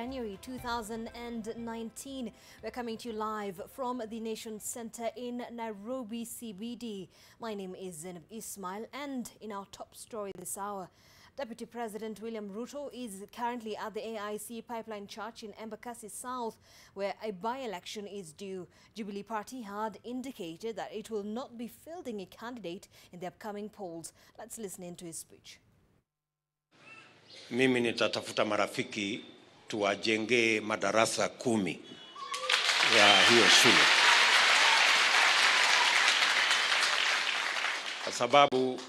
January 2019. We're coming to you live from the Nation Center in Nairobi CBD. My name is Zainab Ismail, and in our top story this hour, Deputy President William Ruto is currently at the AIC Pipeline Church in Embakasi South, where a by-election is due. Jubilee Party had indicated that it will not be fielding a candidate in the upcoming polls. Let's listen into his speech. Mimi nitatafuta marafiki tuwajenge madarasa 10 ya hiyo shule. Kwa sababu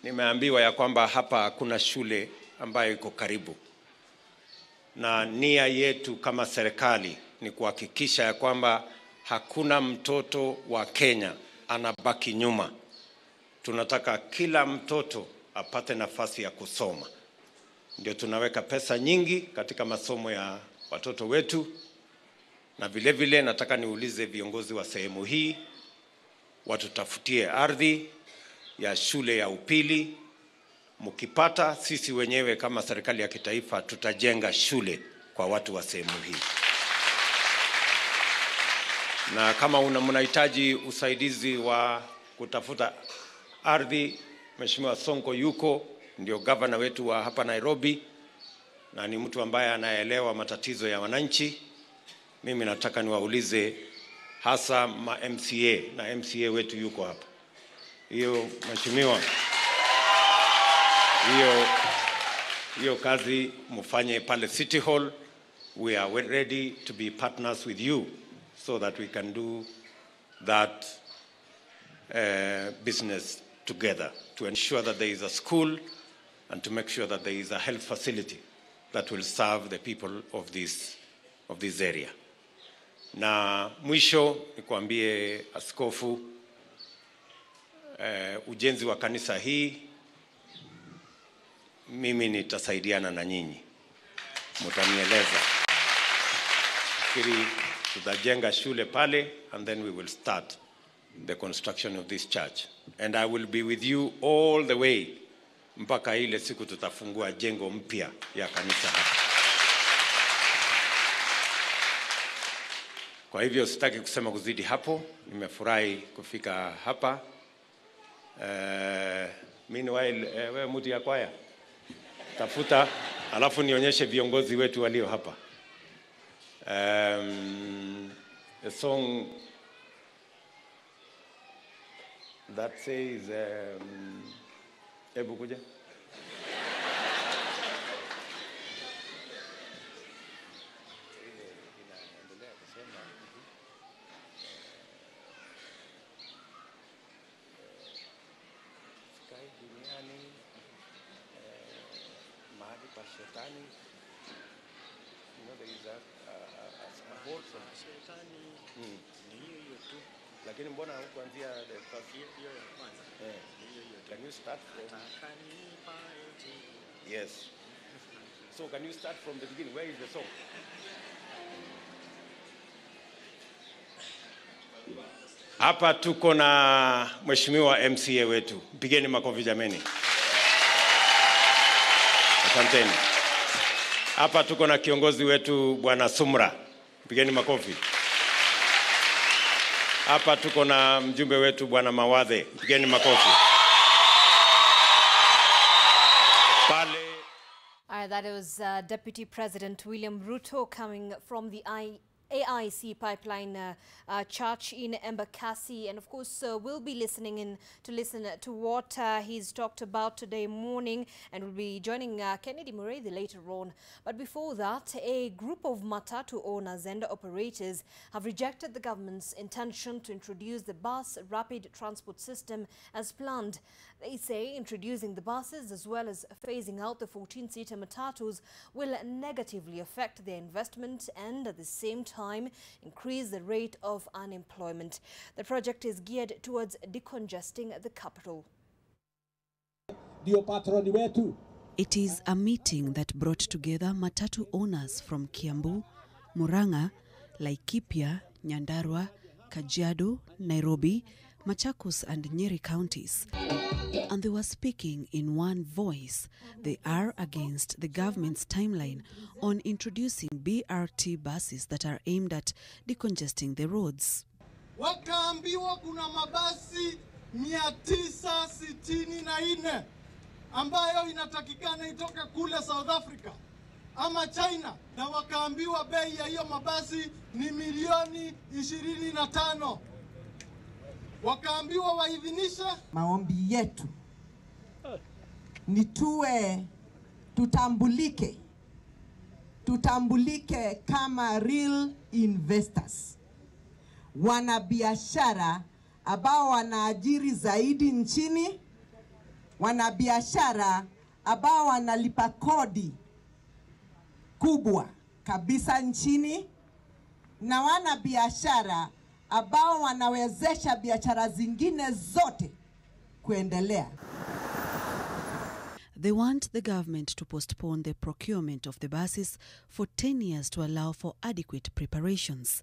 nimeambiwa ya kwamba hapa hakuna shule ambayo iko karibu. Na nia yetu kama serikali ni kuhakikisha ya kwamba hakuna mtoto wa Kenya anabaki nyuma. Tunataka kila mtoto apate nafasi ya kusoma. Ndio tunaweka pesa nyingi katika masomo ya watoto wetu. Na vile vile nataka niulize viongozi wa sehemu hii watutafutie ardhi ya shule ya upili. Mkipata, sisi wenyewe kama serikali ya kitaifa tutajenga shule kwa watu wa sehemu hii. Na kama mnahitaji usaidizi wa kutafuta ardhi, Mheshimiwa Sonko yuko, ndio governor wetu wa hapa Nairobi, na ni mtu ambaye anaelewa matatizo ya wananchi. Mimi nataka niwaulize hasa ma MCA, na MCA wetu yuko hapa. Hiyo Mheshimiwa, hiyo kazi mfanye pale City Hall. We are ready to be partners with you so that we can do that business together to ensure that there is a school and to make sure that there is a health facility that will serve the people of this area. Na mwisho nikwambie askofu, ujenzi wa kanisa hii mimi nitasaidiana na nyinyi. Mtanieleza. Fikiri tutajenga shule pale, and then we will start the construction of this church. And I will be with you all the way mpaka ile siku tutafungua jengo mpya ya kanisa hapa. Kwa hivyo sitaki kusema kuzidi hapo. Nimefurahi kufika hapa. Meanwhile, wewe mtu ya kwaya tafuta, alafu nionyeshe viongozi wetu walio hapa. A song that says hebu kuja. Lakini mbona hukuanzia the first hiyo ya kwanza? Can you start from? Yes. So can you start from the beginning? Where is the song? Hapa tuko na Mheshimiwa MCA wetu. Pigeni makofi jameni. Asanteni. Hapa tuko na kiongozi wetu Bwana Sumra. Pigeni makofi. Hapa tuko na mjumbe wetu Bwana Mawadhe. Pigeni makofi. Pale. That was Deputy President William Ruto coming from the AIC Pipeline Church in Embakasi, and of course we'll be listening to what he's talked about today morning, and we'll be joining Kennedy Murray later on. But before that, a group of matatu owners and operators have rejected the government's intention to introduce the bus rapid transport system as planned. They say introducing the buses as well as phasing out the 14-seater matatus will negatively affect their investment and at the same time increase the rate of unemployment. The project is geared towards decongesting the capital. It is a meeting that brought together matatu owners from Kiambu, Murang'a, Laikipia, Nyandarua, Kajiado, Nairobi, Machakos and Nyeri counties, and they were speaking in one voice. They are against the government's timeline on introducing BRT buses that are aimed at decongesting the roads. Wakaambiwa kuna mabasi 964 ambayo inatakikana itoke kule South Africa ama China, na wakaambiwa bei ya hiyo mabasi ni milioni 25. Wakaambiwa waidhinisha. Maombi yetu ni tutambulike kama real investors, wanabiashara ambao wanaajiri zaidi nchini, wanabiashara ambao wanalipa kodi kubwa kabisa nchini, na wanabiashara ambao wanawezesha biashara zingine zote kuendelea. They want the government to postpone the procurement of the buses for 10 years to allow for adequate preparations.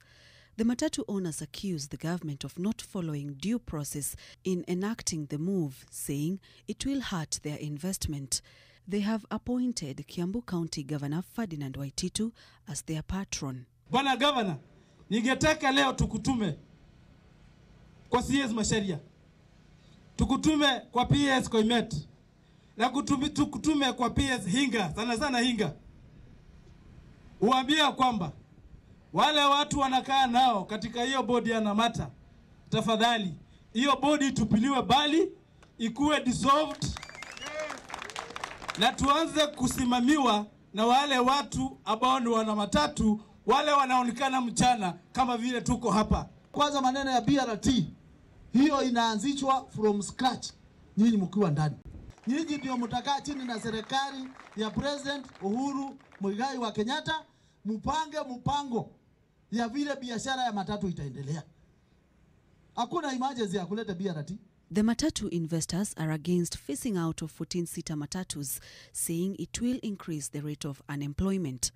The matatu owners accuse the government of not following due process in enacting the move, saying it will hurt their investment. They have appointed Kiambu County Governor Ferdinand Waititu as their patron. Bwana Governor, ningetaka leo tukutume kwa CS Masharia, tukutume kwa PS Koimet, na tukutume kwa PS Hinga, sana Hinga. Uambia kwamba wale watu wanakaa nao katika hiyo bodi ya Namata, tafadhali hiyo bodi tupiliwe bali, ikuwe dissolved, na tuanze kusimamiwa na wale watu ambao ni wana matatu, wale wanaonekana mchana kama vile tuko hapa. Kwanza maneno ya BRT, hiyo inaanzishwa from scratch, nyinyi mkiwa ndani. Nyinyi ndio mtakaa chini na serikali ya President Uhuru Muigai wa Kenyatta, mpange mpango ya vile biashara ya matatu itaendelea. Hakuna emergency ya kuleta BRT. The matatu investors are against phasing out of 14-seater matatus, saying it will increase the rate of unemployment.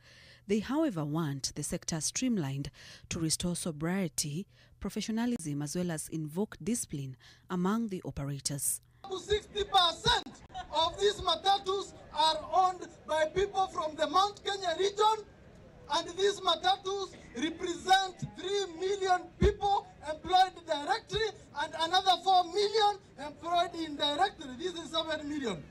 They, however, want the sector streamlined to restore sobriety, professionalism, as well as invoke discipline among the operators. 60% of these matatus are owned by people from the Mount Kenya region, and these matatus represent 3 million people employed directly and another 4 million employed indirectly. This is 7 million.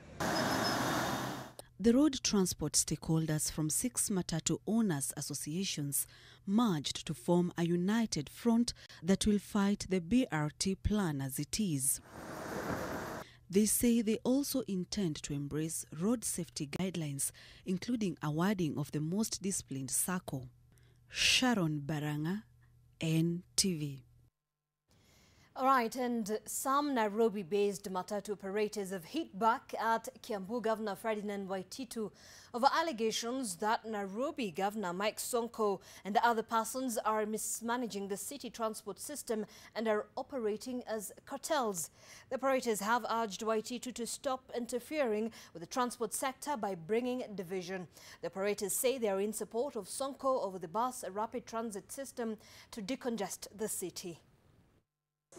The road transport stakeholders from 6 matatu owners associations merged to form a united front that will fight the BRT plan as it is. They say they also intend to embrace road safety guidelines, including awarding of the most disciplined SACCO. Sharon Baranga, NTV. All right, and some Nairobi-based matatu operators have hit back at Kiambu Governor Ferdinand Waititu over allegations that Nairobi Governor Mike Sonko and the other persons are mismanaging the city transport system and are operating as cartels. The operators have urged Waititu to stop interfering with the transport sector by bringing division. The operators say they are in support of Sonko over the bus rapid transit system to decongest the city.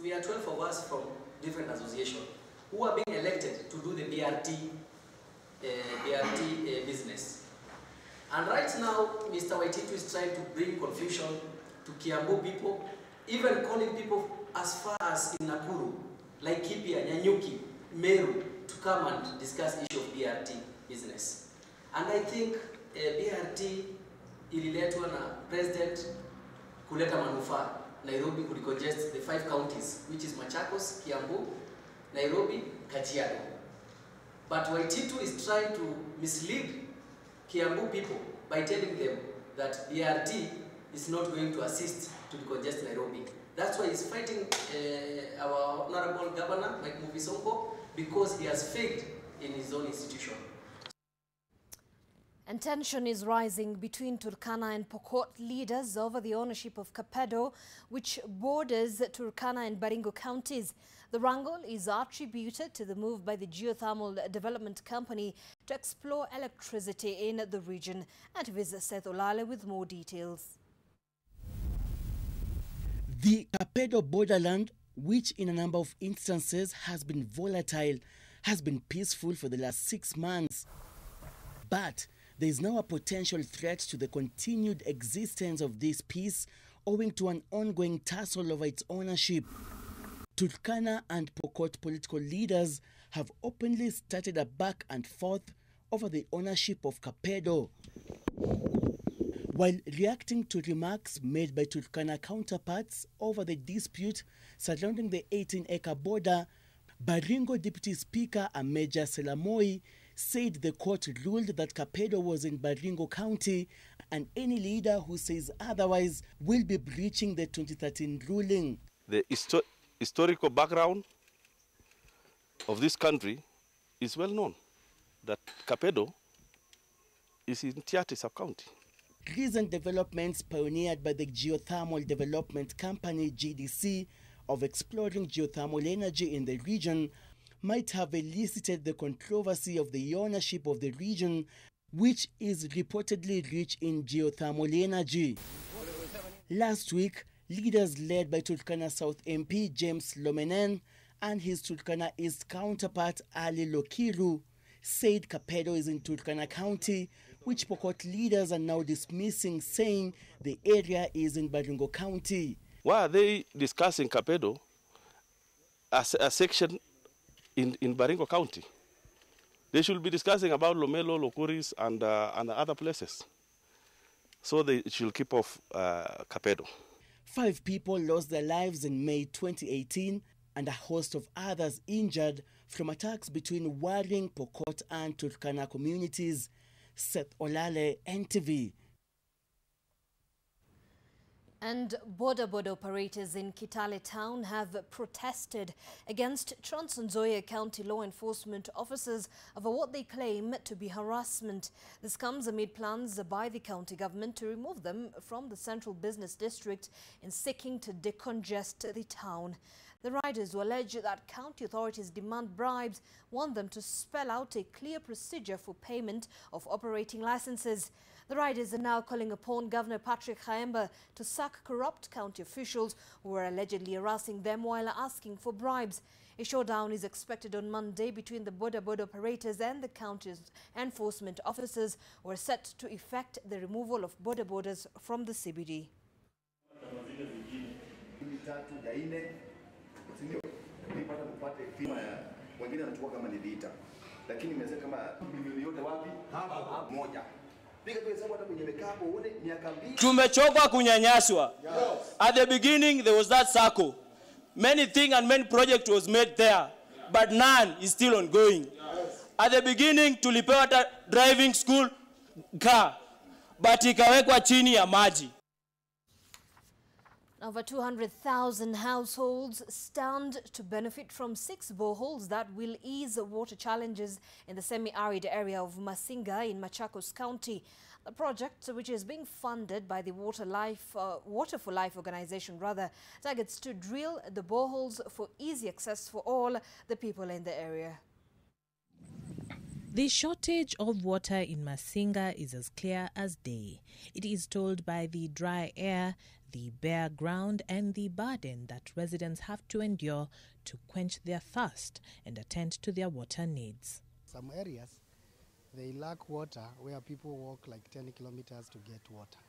We are 12 of us from different associations who are being elected to do the BRT business. And right now, Mr. Waititu is trying to bring confusion to Kiambu people, even calling people as far as in Nakuru, like Kipia, Nyanyuki, Meru, to come and discuss issue of BRT business. And I think BRT ililetwa na President kuleta manufaa. Nairobi could congest the 5 counties, which is Machakos, Kiambu, Nairobi, Kajiado. But Waititu is trying to mislead Kiambu people by telling them that BRT is not going to assist to decongest Nairobi. That's why he's fighting our honorable governor, Mike Sonko, because he has failed in his own institution. And tension is rising between Turkana and Pokot leaders over the ownership of Kapedo, which borders Turkana and Baringo counties. The wrangle is attributed to the move by the Geothermal Development Company to explore electricity in the region. And visit Seth Olale with more details. The Kapedo borderland which in a number of instances has been volatile, has been peaceful for the last 6 months. But there is now a potential threat to the continued existence of this peace owing to an ongoing tussle over its ownership. Turkana and Pokot political leaders have openly started a back and forth over the ownership of Kapedo. While reacting to remarks made by Turkana counterparts over the dispute surrounding the 18-acre border, Baringo Deputy Speaker Ameja Selamoi said the court ruled that Kapedo was in Baringo County and any leader who says otherwise will be breaching the 2013 ruling. The historical background of this country is well known, that Kapedo is in Tiaty sub-county. Recent developments pioneered by the geothermal development company GDC of exploring geothermal energy in the region might have elicited the controversy of the ownership of the region, which is reportedly rich in geothermal energy. Last week, leaders led by Turkana South MP James Lomenen and his Turkana East counterpart Ali Lokiru said Kapedo is in Turkana County, which Pokot leaders are now dismissing, saying the area is in Baringo County. Why are they discussing Kapedo as a section in Baringo County? They should be discussing about Lomelo, Lokuris, and other places. So they should keep off Kapedo. 5 people lost their lives in May 2018 and a host of others injured from attacks between warring Pokot and Turkana communities. Seth Olale, NTV. And border operators in Kitale town have protested against Trans Nzoia County law enforcement officers over what they claim to be harassment. This comes amid plans by the county government to remove them from the central business district in seeking to decongest the town. The riders who allege that county authorities demand bribes want them to spell out a clear procedure for payment of operating licenses. The riders are now calling upon Governor Patrick Khaemba to sack corrupt county officials who were allegedly harassing them while asking for bribes. A showdown is expected on Monday between the border operators and the county's enforcement officers who are set to effect the removal of borders from the CBD. Tumechoka kunyanyaswa. At the beginning there was that circle. Many things and many projects was made there, but none is still ongoing. At the beginning tulipewa driving school car, but ikawekwa chini ya maji. Over 200,000 households stand to benefit from 6 boreholes that will ease water challenges in the semi-arid area of Masinga in Machakos County. The project, which is being funded by the Water for Life organization, targets to drill the boreholes for easy access for all the people in the area. The shortage of water in Masinga is as clear as day. It is told by the dry air, the bare ground and the burden that residents have to endure to quench their thirst and attend to their water needs. Some areas, they lack water where people walk like 10 kilometers to get water.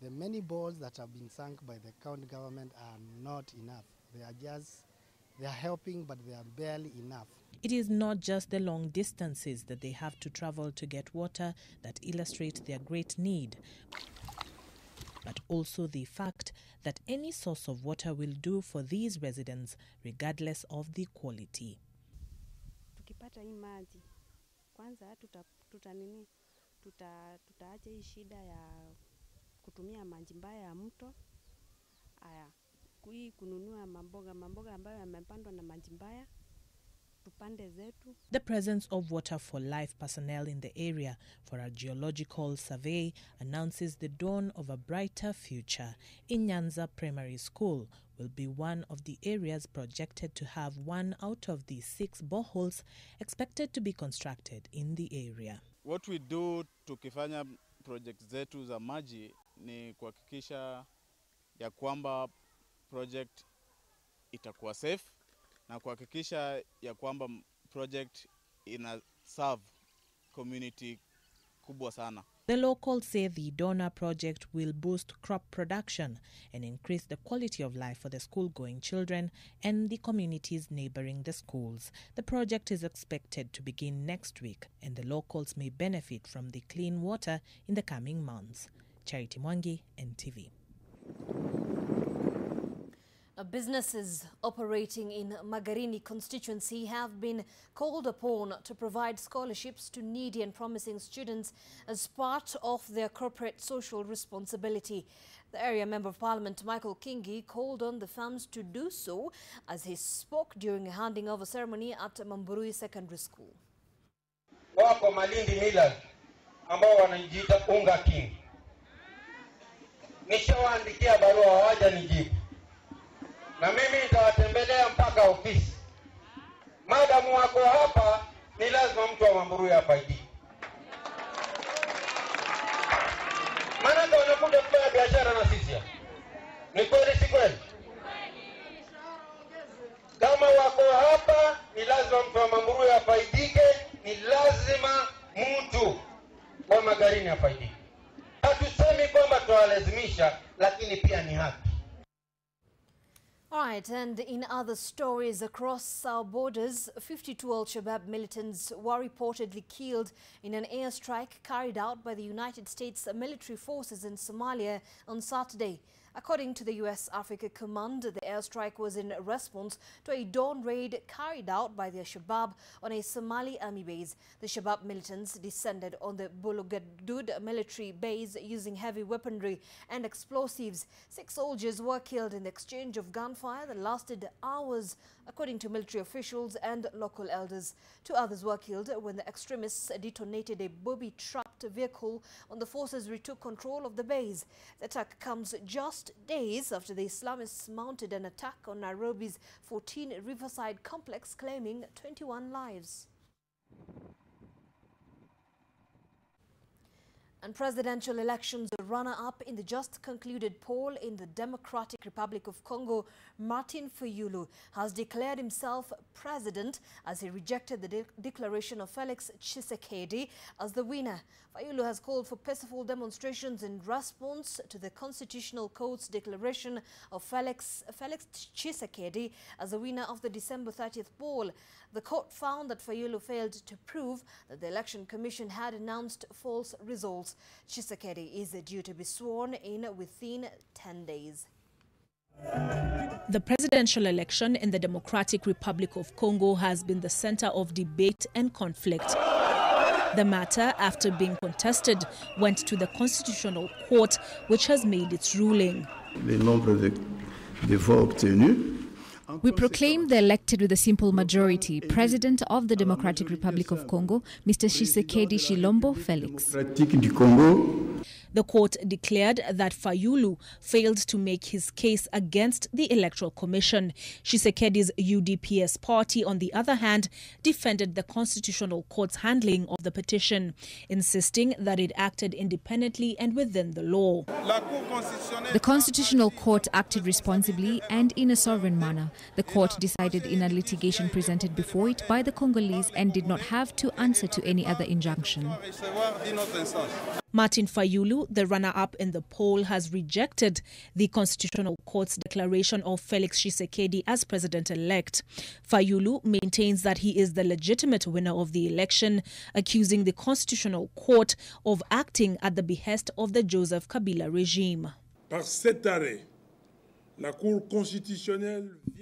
The many boreholes that have been sunk by the county government are not enough. They are helping, but they are barely enough. It is not just the long distances that they have to travel to get water that illustrate their great need, but also the fact that any source of water will do for these residents regardless of the quality. Tukipata hii maji, kwanza tutaacha hii shida ya kutumia maji mbaya ya mto. Aya, kununua mamboga ambayo yamepandwa na maji mbaya. The presence of Water for Life personnel in the area for a geological survey announces the dawn of a brighter future. Nyanza Primary School will be one of the areas projected to have 1 out of the 6 boreholes expected to be constructed in the area. What we do tukifanya project zetu za maji ni kuhakikisha ya kwamba project itakuwa safe na kuhakikisha ya kwamba project ina serve community kubwa sana. The locals say the donor project will boost crop production and increase the quality of life for the school-going children and the communities neighboring the schools. The project is expected to begin next week, and the locals may benefit from the clean water in the coming months. Charity Mwangi, NTV. Businesses operating in Magarini constituency have been called upon to provide scholarships to needy and promising students as part of their corporate social responsibility. The area Member of Parliament Michael Kingi called on the firms to do so as he spoke during a handing over ceremony at Mamburui Secondary School. Wako Malindi Millers ambao wanajiita Unga King. Nishawaandikia barua hawaja nijibu. Na mimi nitawatembelea mpaka ofisi. Madamu wako hapa, ni lazima mtu wa Mamburui afaidike. Maana wanakuja kufanya biashara na sisi. Ni kweli si kweli? Kama wako hapa, ni lazima mtu wa Mamburui afaidike, ni lazima mtu wa Magarini afaidike. Hatusemi kwamba tuwalazimisha, lakini pia ni haki. All right, and in other stories across our borders, 52 Al-Shabaab militants were reportedly killed in an airstrike carried out by the United States military forces in Somalia on Saturday. According to the U.S. Africa Command, the airstrike was in response to a dawn raid carried out by the Shabaab on a Somali army base. The Shabaab militants descended on the Bulugadud military base using heavy weaponry and explosives. 6 soldiers were killed in the exchange of gunfire that lasted hours, according to military officials and local elders. 2 others were killed when the extremists detonated a booby-trapped vehicle when the forces retook control of the base. The attack comes just days after the Islamists mounted an attack on Nairobi's 14 Riverside complex, claiming 21 lives. And presidential elections, the runner-up in the just concluded poll in the Democratic Republic of Congo, Martin Fayulu, has declared himself president as he rejected the declaration of Felix Tshisekedi as the winner. Fayulu has called for peaceful demonstrations in response to the Constitutional Court's declaration of Felix Tshisekedi as the winner of the December 30th poll. The court found that Fayulu failed to prove that the Election Commission had announced false results. Tshisekedi is due to be sworn in within 10 days. The presidential election in the Democratic Republic of Congo has been the center of debate and conflict. The matter, after being contested, went to the Constitutional Court, which has made its ruling. We proclaim the elected with a simple majority, President of the Democratic Republic of Congo, Mr. Tshisekedi Tshilombo Felix. The court declared that Fayulu failed to make his case against the Electoral Commission. Tshisekedi's UDPS party, on the other hand, defended the Constitutional Court's handling of the petition, insisting that it acted independently and within the law. The Constitutional Court acted responsibly and in a sovereign manner. The court decided in a litigation presented before it by the Congolese and did not have to answer to any other injunction. Martin Fayulu, the runner-up in the poll, has rejected the Constitutional Court's declaration of Felix Tshisekedi as president-elect. Fayulu maintains that he is the legitimate winner of the election, accusing the Constitutional Court of acting at the behest of the Joseph Kabila regime.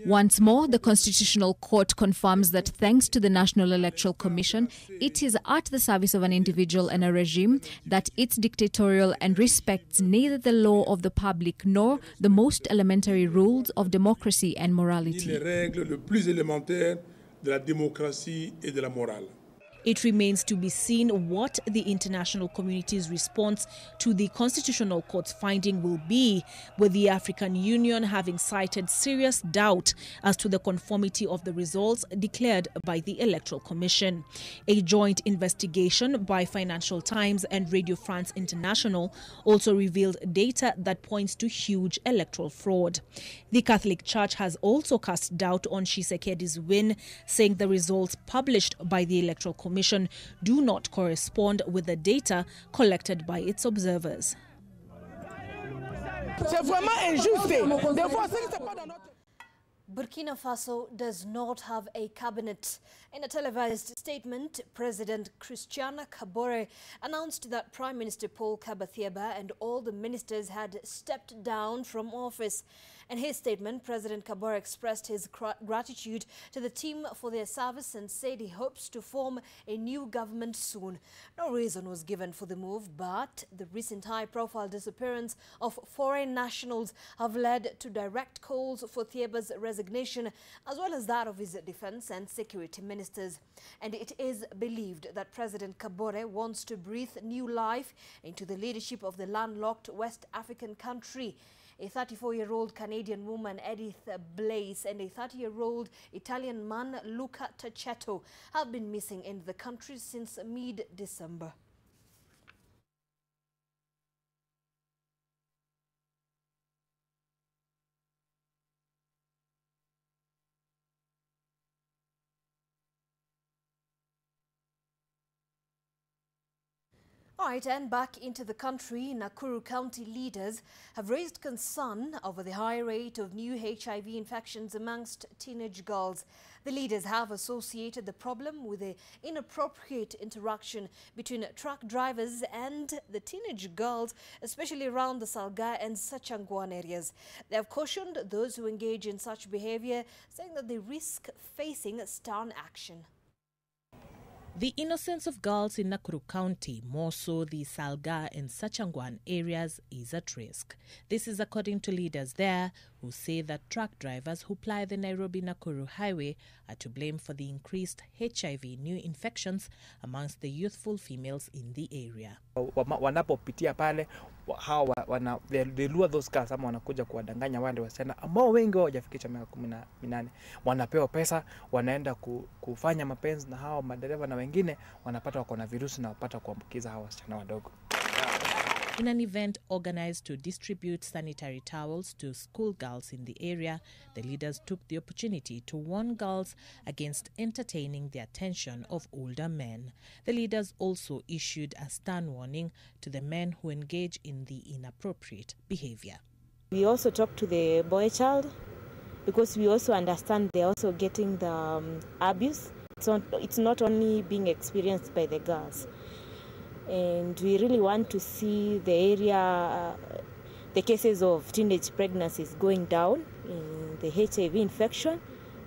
Once more, the Constitutional Court confirms that thanks to the National Electoral Commission, it is at the service of an individual and a regime, that it's dictatorial and respects neither the law of the public nor the most elementary rules of democracy and morality. It remains to be seen what the international community's response to the Constitutional Court's finding will be, with the African Union having cited serious doubt as to the conformity of the results declared by the Electoral Commission. A joint investigation by Financial Times and Radio France International also revealed data that points to huge electoral fraud. The Catholic Church has also cast doubt on Tshisekedi's win, saying the results published by the Electoral Commission do not correspond with the data collected by its observers. Burkina Faso does not have a cabinet. In a televised statement, President Christian Kabore announced that Prime Minister Paul Kabathieba and all the ministers had stepped down from office. In his statement, President Kabore expressed his gratitude to the team for their service and said he hopes to form a new government soon. No reason was given for the move, but the recent high-profile disappearance of foreign nationals have led to direct calls for Thieba's resignation, as well as that of his defense and security ministers. And it is believed that President Kabore wants to breathe new life into the leadership of the landlocked West African country. A 34-year-old Canadian woman, Edith Blaise, and a 30-year-old Italian man, Luca Tacchetto, have been missing in the country since mid-December. All right, and back into the country, Nakuru County leaders have raised concern over the high rate of new HIV infections amongst teenage girls. The leaders have associated the problem with the inappropriate interaction between truck drivers and the teenage girls, especially around the Salga and Sachangwan areas. They have cautioned those who engage in such behavior, saying that they risk facing stern action. The innocence of girls in Nakuru County, more so the Salga and Sachangwan areas, is at risk. This is according to leaders there who say that truck drivers who ply the Nairobi-Nakuru highway are to blame for the increased HIV new infections amongst the youthful females in the area. Wanapopitia pale, they lure those girls ama wanakuja kuwadanganya wale wasichana ambao wengi wao hawajafikisha miaka 18. Wanapewa pesa, wanaenda kufanya mapenzi na hao madereva na wengine wanapata wako na virusi na wapata kuambukiza hao wasichana wadogo. In an event organized to distribute sanitary towels to schoolgirls in the area, the leaders took the opportunity to warn girls against entertaining the attention of older men. The leaders also issued a stern warning to the men who engage in the inappropriate behavior. We also talk to the boy child because we also understand they're also getting the abuse. It's not only being experienced by the girls. And we really want to see the area, the cases of teenage pregnancies going down in the HIV infection.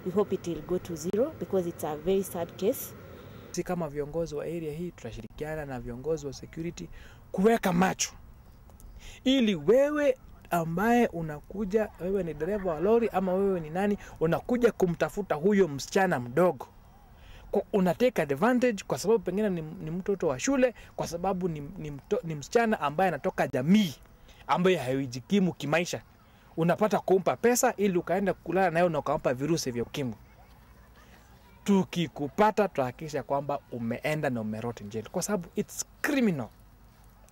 We hope it will go to zero because it's a very sad case. Si kama viongozi wa area hii tutashirikiana na viongozi wa security kuweka macho ili wewe ambaye unakuja, wewe ni dereva wa lori ama wewe ni nani, unakuja kumtafuta huyo msichana mdogo, unatake advantage kwa sababu pengine ni mtoto wa shule, kwa sababu ni msichana ambaye anatoka jamii ambaye haijikimu kimaisha, unapata kumpa pesa ili ukaenda kulala nayo na ukampa virusi vya ukimwi. Tukikupata tuhakikisha kwamba umeenda na umeroti jail kwa sababu it's criminal.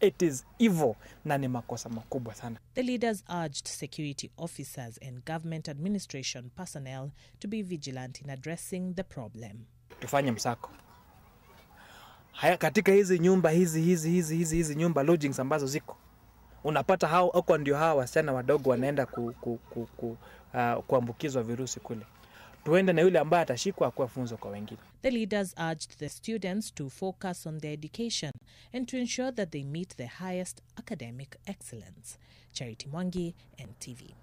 It is evil na ni makosa makubwa sana. The leaders urged security officers and government administration personnel to be vigilant in addressing the problem. Tufanye msako. Haya, katika hizi nyumba hizi nyumba lodgings ambazo ziko, unapata hao huko ndio hao wasichana wadogo wanaenda kuambukizwa virusi kule. Tuende na yule ambaye atashikwa kwa funzo kwa wengine. The leaders urged the students to focus on their education and to ensure that they meet the highest academic excellence. Charity Mwangi, NTV.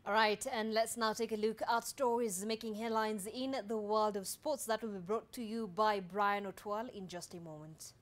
All right, and let's now take a look at stories making headlines in the world of sports that will be brought to you by Brian Otwal in just a moment.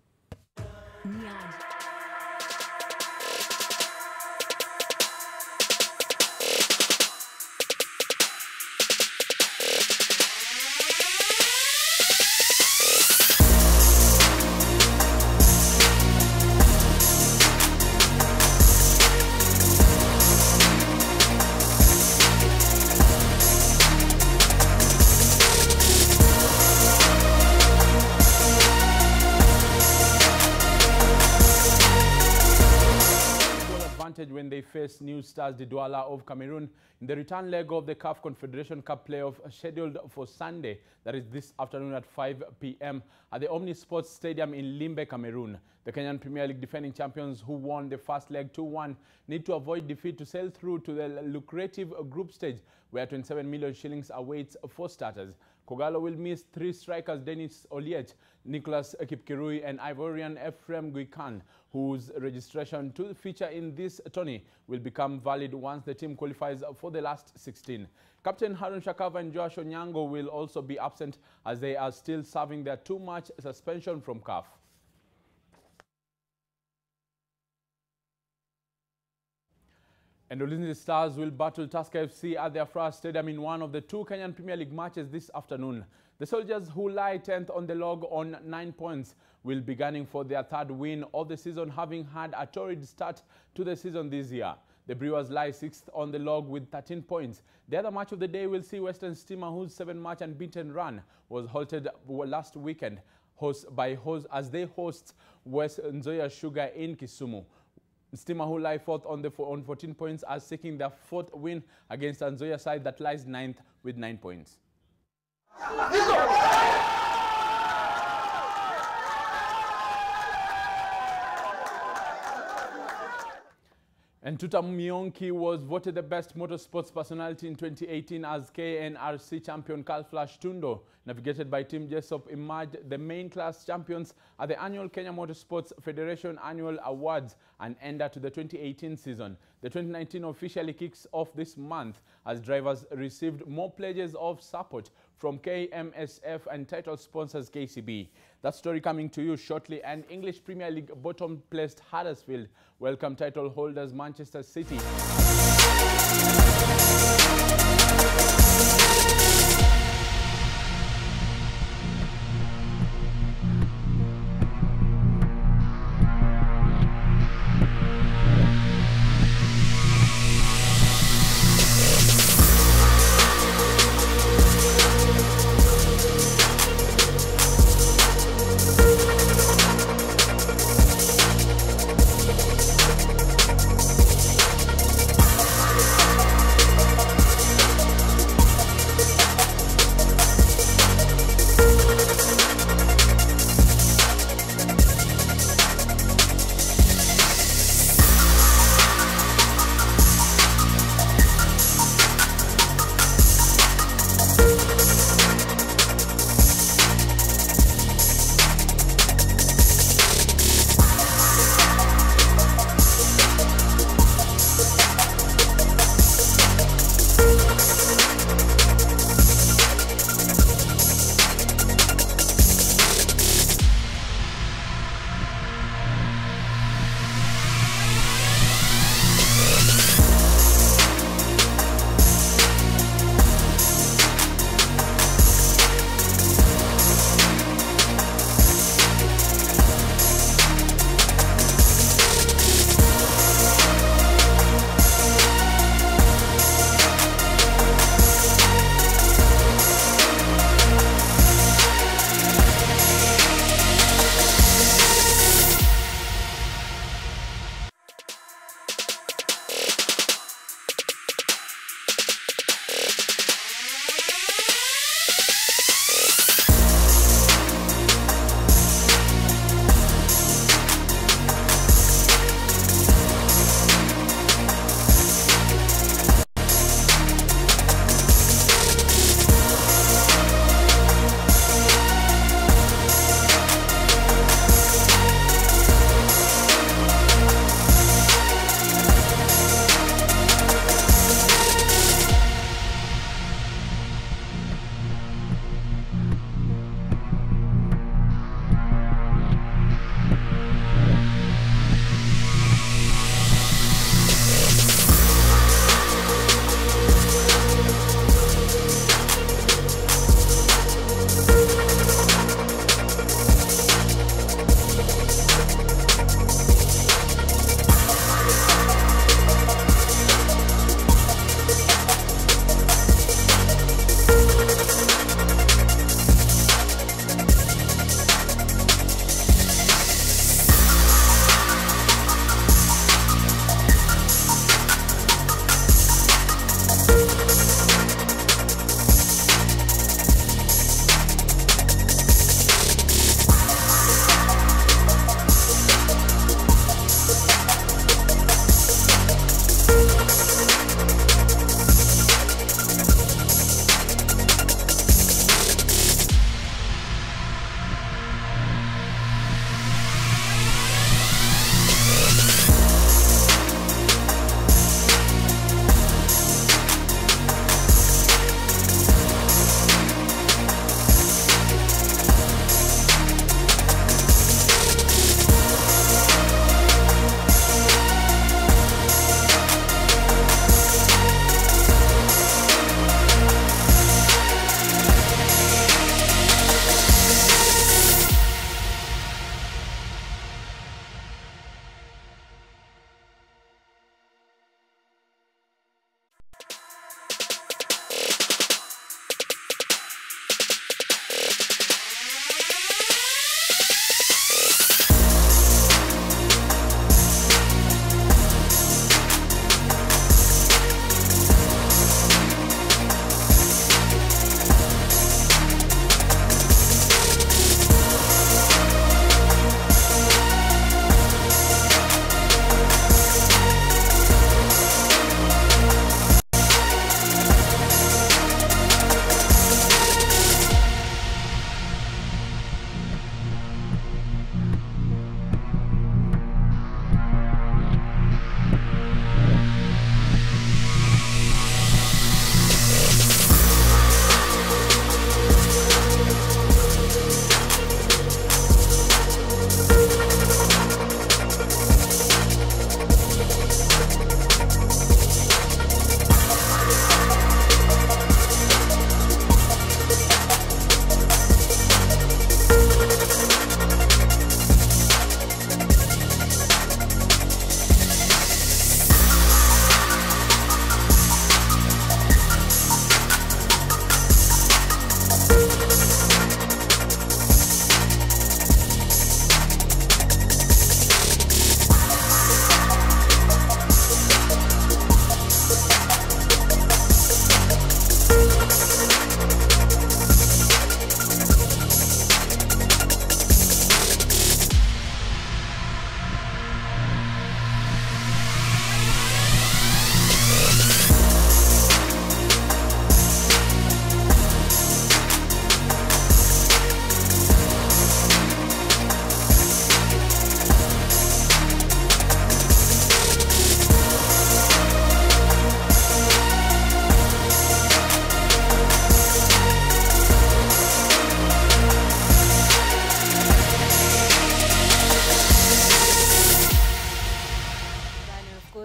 face New Stars de Douala of Cameroon in the return leg of the CAF Confederation Cup playoff scheduled for Sunday, that is this afternoon at 5 p.m. at the Omnisports Stadium in Limbe, Cameroon. The Kenyan Premier League defending champions, who won the first leg 2-1, need to avoid defeat to sail through to the lucrative group stage, where 27 million shillings awaits for starters. Kogalo will miss 3 strikers Dennis Oliech, Nicholas Kipkirui and Ivorian Ephraim Guikan, whose registration to feature in this tourney will become valid once the team qualifies for the last 16. Captain Harun Shakava and Josh Onyango will also be absent, as they are still serving their 2-match suspension from CAF. And Ulinzi Stars will battle Tusker FC at their Afra Stadium in one of the 2 Kenyan Premier League matches this afternoon. The Soldiers, who lie 10th on the log on 9 points, will be gunning for their 3rd win of the season, having had a torrid start to the season this year. The Brewers lie 6th on the log with 13 points. The other match of the day will see Western Stima, whose 7-match unbeaten run was halted last weekend, as they host West Nzoia Sugar in Kisumu. Stima, who lie 4th on 14 points, are seeking their 4th win against Nzoia side that lies 9th with 9 points. And Tuta Mionki was voted the best motorsports personality in 2018 as KNRC champion Carl Flash Tundo, navigated by Team Jesop, emerged the main class champions at the annual Kenya Motorsports Federation Annual Awards and ender to the 2018 season. The 2019 officially kicks off this month as drivers received more pledges of support from KMSF and title sponsors KCB. That story coming to you shortly. And English Premier League bottom-placed Huddersfield welcome title holders Manchester City.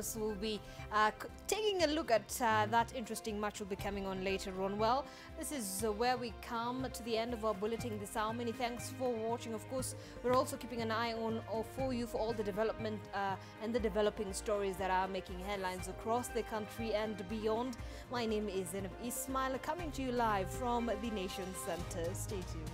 course, we'll be taking a look at that interesting match will be coming on later on. Well, this is where we come to the end of our bulletin this hour. Many thanks for watching. Of course, we're also keeping an eye on for you for all the development and the developing stories that are making headlines across the country and beyond. My name is Zainab Ismail, coming to you live from the Nation Center. Stay tuned.